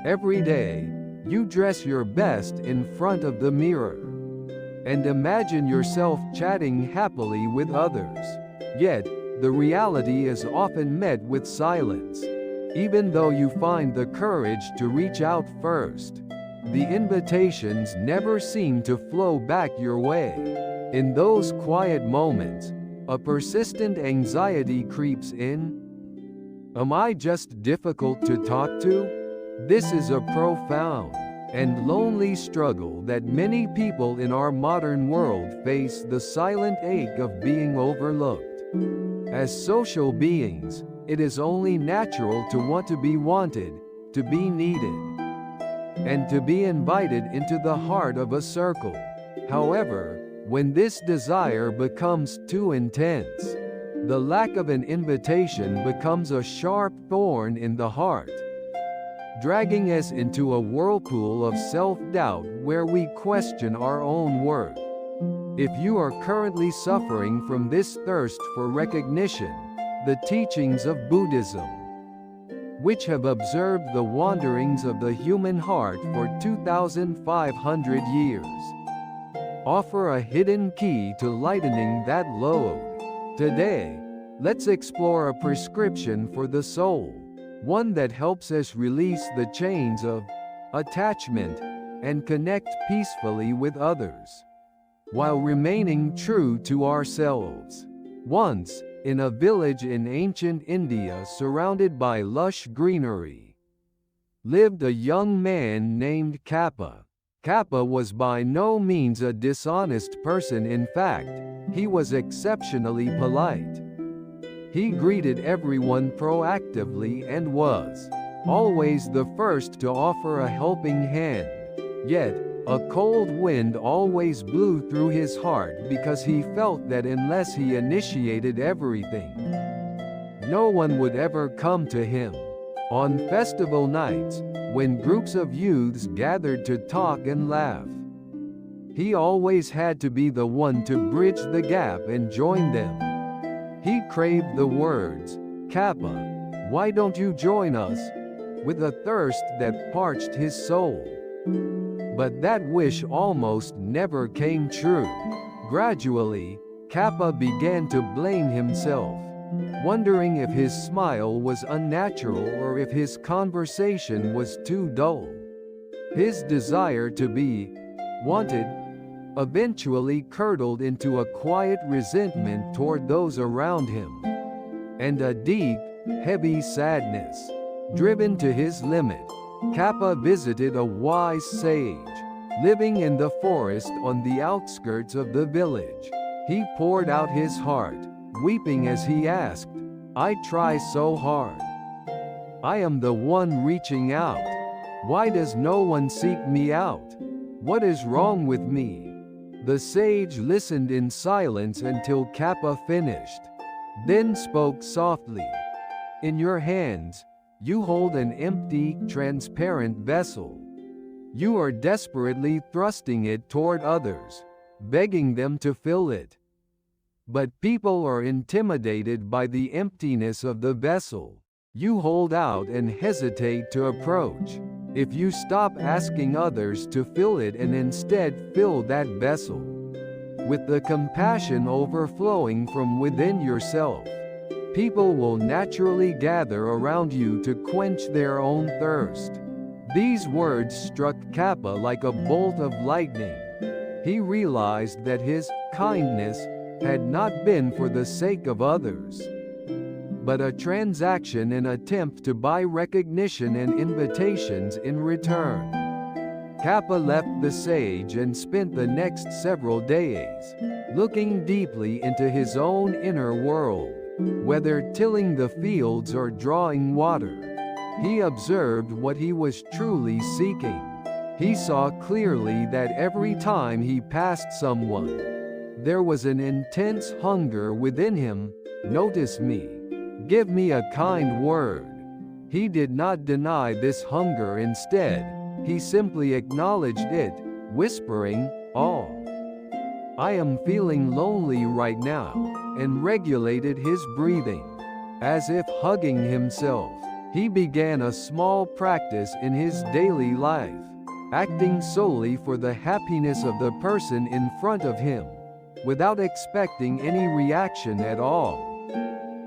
Every day, you dress your best in front of the mirror and imagine yourself chatting happily with others. Yet, the reality is often met with silence. Even though you find the courage to reach out first, the invitations never seem to flow back your way. In those quiet moments, a persistent anxiety creeps in. Am I just difficult to talk to? This is a profound and lonely struggle that many people in our modern world face, the silent ache of being overlooked. As social beings, it is only natural to want to be wanted, to be needed, and to be invited into the heart of a circle. However, when this desire becomes too intense, the lack of an invitation becomes a sharp thorn in the heart, dragging us into a whirlpool of self-doubt where we question our own worth. If you are currently suffering from this thirst for recognition, the teachings of Buddhism, which have observed the wanderings of the human heart for 2,500 years, offer a hidden key to lightening that load. Today, let's explore a prescription for the soul, one that helps us release the chains of attachment and connect peacefully with others, while remaining true to ourselves. Once, in a village in ancient India surrounded by lush greenery, lived a young man named Kappa. Kappa was by no means a dishonest person. In fact, he was exceptionally polite. He greeted everyone proactively and was always the first to offer a helping hand. Yet, a cold wind always blew through his heart because he felt that unless he initiated everything, no one would ever come to him. On festival nights, when groups of youths gathered to talk and laugh, he always had to be the one to bridge the gap and join them. He craved the words, "Kappa, why don't you join us?" with a thirst that parched his soul. But that wish almost never came true. Gradually, Kappa began to blame himself, wondering if his smile was unnatural or if his conversation was too dull. His desire to be wanted eventually curdled into a quiet resentment toward those around him, and a deep, heavy sadness. Driven to his limit, Kappa visited a wise sage, living in the forest on the outskirts of the village. He poured out his heart, weeping as he asked, "I try so hard. I am the one reaching out. Why does no one seek me out? What is wrong with me?" The sage listened in silence until Kappa finished, then spoke softly. "In your hands, you hold an empty, transparent vessel. You are desperately thrusting it toward others, begging them to fill it. But people are intimidated by the emptiness of the vessel. You hold out and hesitate to approach. If you stop asking others to fill it and instead fill that vessel with the compassion overflowing from within yourself, people will naturally gather around you to quench their own thirst." These words struck Kappa like a bolt of lightning. He realized that his kindness had not been for the sake of others, but a transaction, an attempt to buy recognition and invitations in return. Kappa left the sage and spent the next several days looking deeply into his own inner world. Whether tilling the fields or drawing water, he observed what he was truly seeking. He saw clearly that every time he passed someone, there was an intense hunger within him. "Notice me. Give me a kind word." He did not deny this hunger. Instead, he simply acknowledged it, whispering, "Oh, I am feeling lonely right now," and regulated his breathing, as if hugging himself. He began a small practice in his daily life, acting solely for the happiness of the person in front of him, without expecting any reaction at all.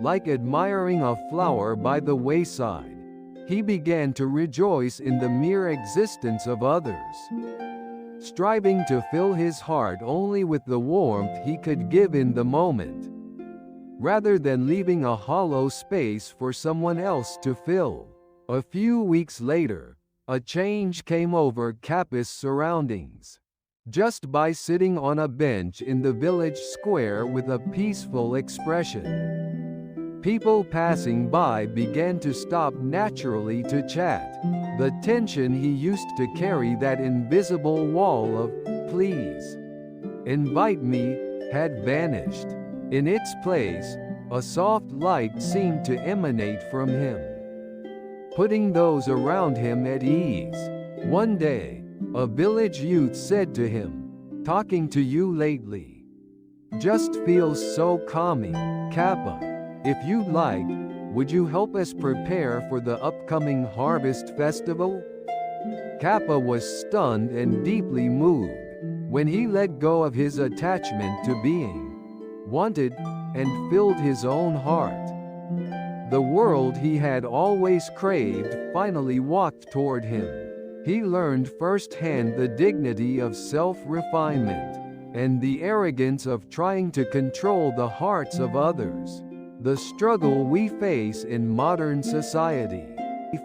Like admiring a flower by the wayside, he began to rejoice in the mere existence of others, striving to fill his heart only with the warmth he could give in the moment, rather than leaving a hollow space for someone else to fill. A few weeks later, a change came over Kappa's surroundings. Just by sitting on a bench in the village square with a peaceful expression, people passing by began to stop naturally to chat. The tension he used to carry, that invisible wall of "please invite me," had vanished. In its place, a soft light seemed to emanate from him, putting those around him at ease. One day, a village youth said to him, "Talking to you lately just feels so calming. Kappa, if you'd like, would you help us prepare for the upcoming harvest festival?" Kappa was stunned and deeply moved when he let go of his attachment to being wanted and filled his own heart. The world he had always craved finally walked toward him. He learned firsthand the dignity of self-refinement and the arrogance of trying to control the hearts of others. The struggle we face in modern society,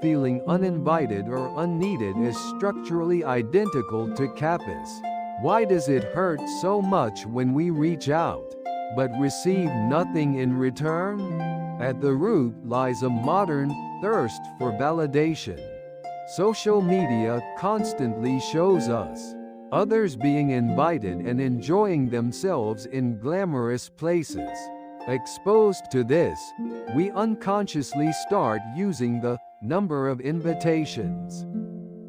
feeling uninvited or unneeded, is structurally identical to Kappa's. Why does it hurt so much when we reach out, but receive nothing in return? At the root lies a modern thirst for validation. Social media constantly shows us others being invited and enjoying themselves in glamorous places. Exposed to this, we unconsciously start using the number of invitations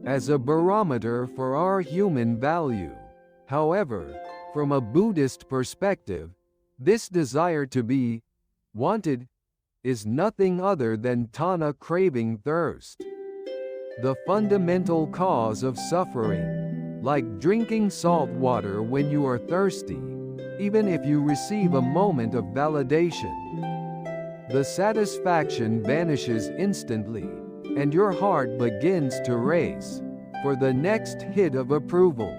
as a barometer for our human value. However, from a Buddhist perspective, this desire to be wanted is nothing other than tanha, craving, thirst, the fundamental cause of suffering. Like drinking salt water when you are thirsty, even if you receive a moment of validation, the satisfaction vanishes instantly, and your heart begins to race for the next hit of approval.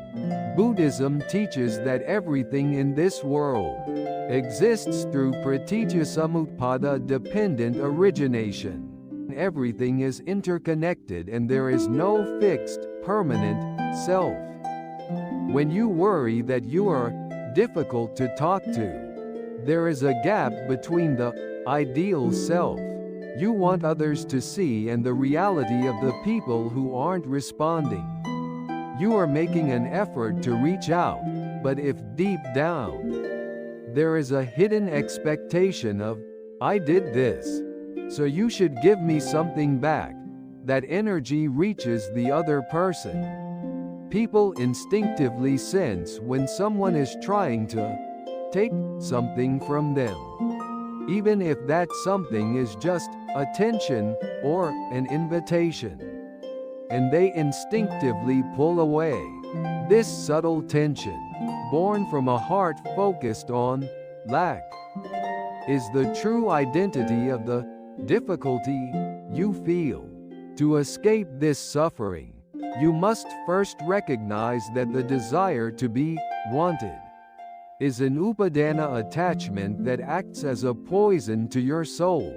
Buddhism teaches that everything in this world exists through pratitya samutpada, dependent origination. Everything is interconnected and there is no fixed, permanent self. When you worry that you are difficult to talk to, there is a gap between the ideal self you want others to see and the reality of the people who aren't responding. You are making an effort to reach out, but if deep down there is a hidden expectation of, "I did this, so you should give me something back," that energy reaches the other person. People instinctively sense when someone is trying to take something from them, even if that something is just attention or an invitation, and they instinctively pull away. This subtle tension, born from a heart focused on lack, is the true identity of the difficulty you feel. To escape this suffering, you must first recognize that the desire to be wanted is an upadana attachment that acts as a poison to your soul.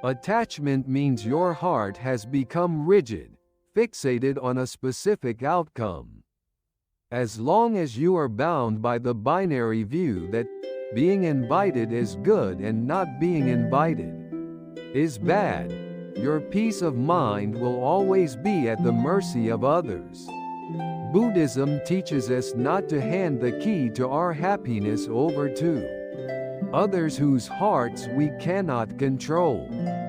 Attachment means your heart has become rigid, fixated on a specific outcome. As long as you are bound by the binary view that being invited is good and not being invited is bad, your peace of mind will always be at the mercy of others. Buddhism teaches us not to hand the key to our happiness over to others whose hearts we cannot control,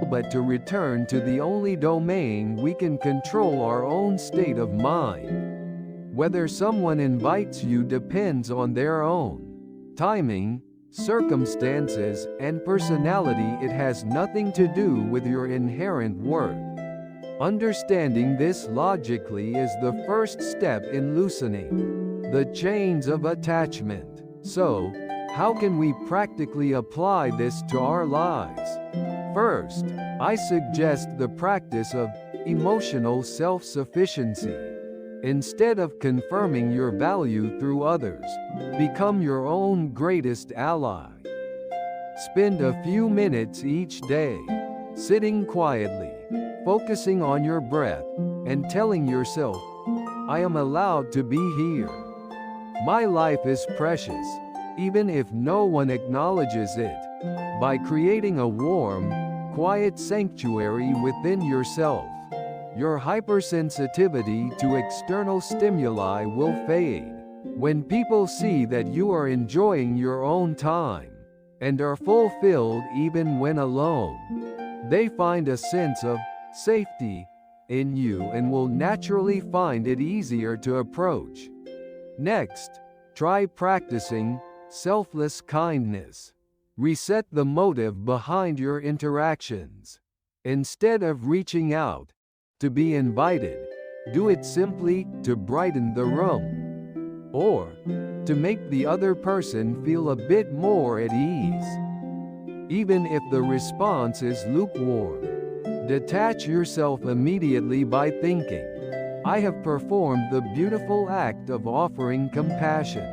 but to return to the only domain we can control, our own state of mind. Whether someone invites you depends on their own timing, circumstances, and personality. It has nothing to do with your inherent worth. Understanding this logically is the first step in loosening the chains of attachment. So, how can we practically apply this to our lives? First, I suggest the practice of emotional self-sufficiency. Instead of confirming your value through others, become your own greatest ally. Spend a few minutes each day, sitting quietly, focusing on your breath, and telling yourself, I am allowed to be here. My life is precious, even if no one acknowledges it. By creating a warm, quiet sanctuary within yourself, your hypersensitivity to external stimuli will fade. When people see that you are enjoying your own time, and are fulfilled even when alone, they find a sense of safety in you and will naturally find it easier to approach. Next, try practicing selfless kindness. Reset the motive behind your interactions. Instead of reaching out to be invited, do it simply to brighten the room, or to make the other person feel a bit more at ease. Even if the response is lukewarm, detach yourself immediately by thinking, I have performed the beautiful act of offering compassion.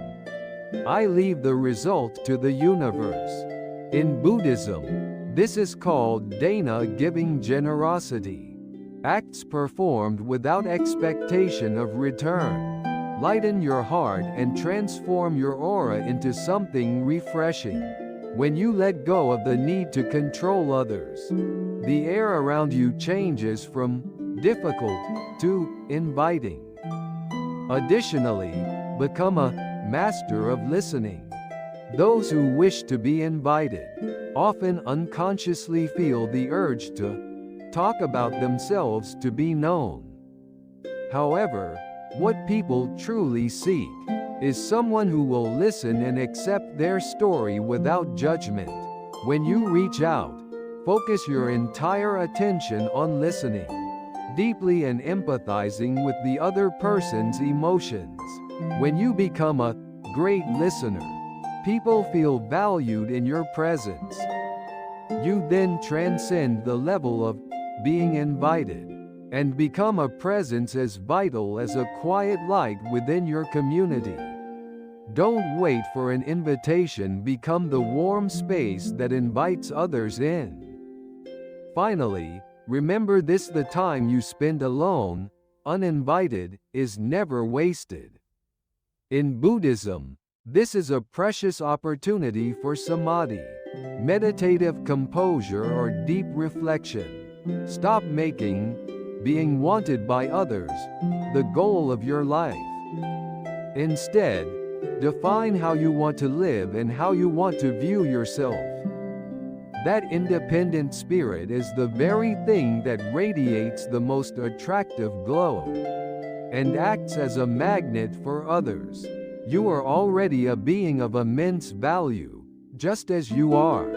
I leave the result to the universe. In Buddhism, this is called dana, giving generosity. Acts performed without expectation of return. Lighten your heart and transform your aura into something refreshing. When you let go of the need to control others, the air around you changes from difficult to inviting. Additionally, become a master of listening. Those who wish to be invited often unconsciously feel the urge to talk about themselves to be known. However, what people truly seek is someone who will listen and accept their story without judgment. When you reach out, focus your entire attention on listening deeply and empathizing with the other person's emotions. When you become a great listener, people feel valued in your presence. You then transcend the level of being invited and become a presence as vital as a quiet light within your community. Don't wait for an invitation, become the warm space that invites others in. Finally, remember this: the time you spend alone, uninvited, is never wasted. In Buddhism, this is a precious opportunity for samadhi, meditative composure, or deep reflection. Stop making being wanted by others the goal of your life. Instead, define how you want to live and how you want to view yourself. That independent spirit is the very thing that radiates the most attractive glow and acts as a magnet for others. You are already a being of immense value, just as you are.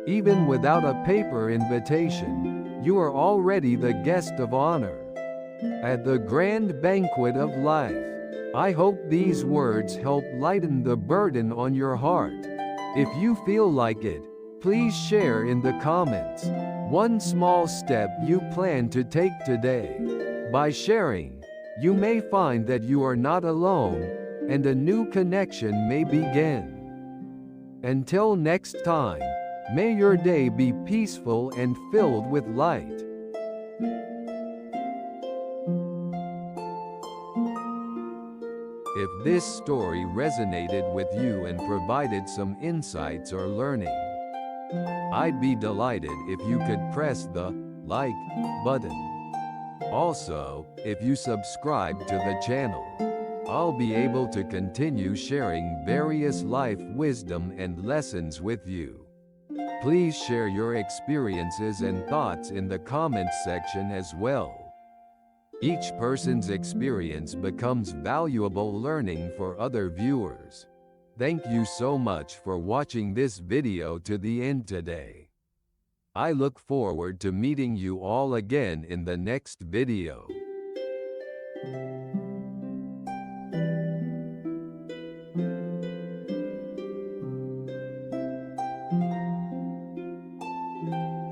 Even without a paper invitation, you are already the guest of honor at the grand banquet of life. I hope these words help lighten the burden on your heart. If you feel like it, please share in the comments one small step you plan to take today. By sharing, you may find that you are not alone, and a new connection may begin. Until next time, may your day be peaceful and filled with light. If this story resonated with you and provided some insights or learning, I'd be delighted if you could press the like button. Also, if you subscribe to the channel, I'll be able to continue sharing various life wisdom and lessons with you. Please share your experiences and thoughts in the comments section as well. Each person's experience becomes valuable learning for other viewers. Thank you so much for watching this video to the end today. I look forward to meeting you all again in the next video.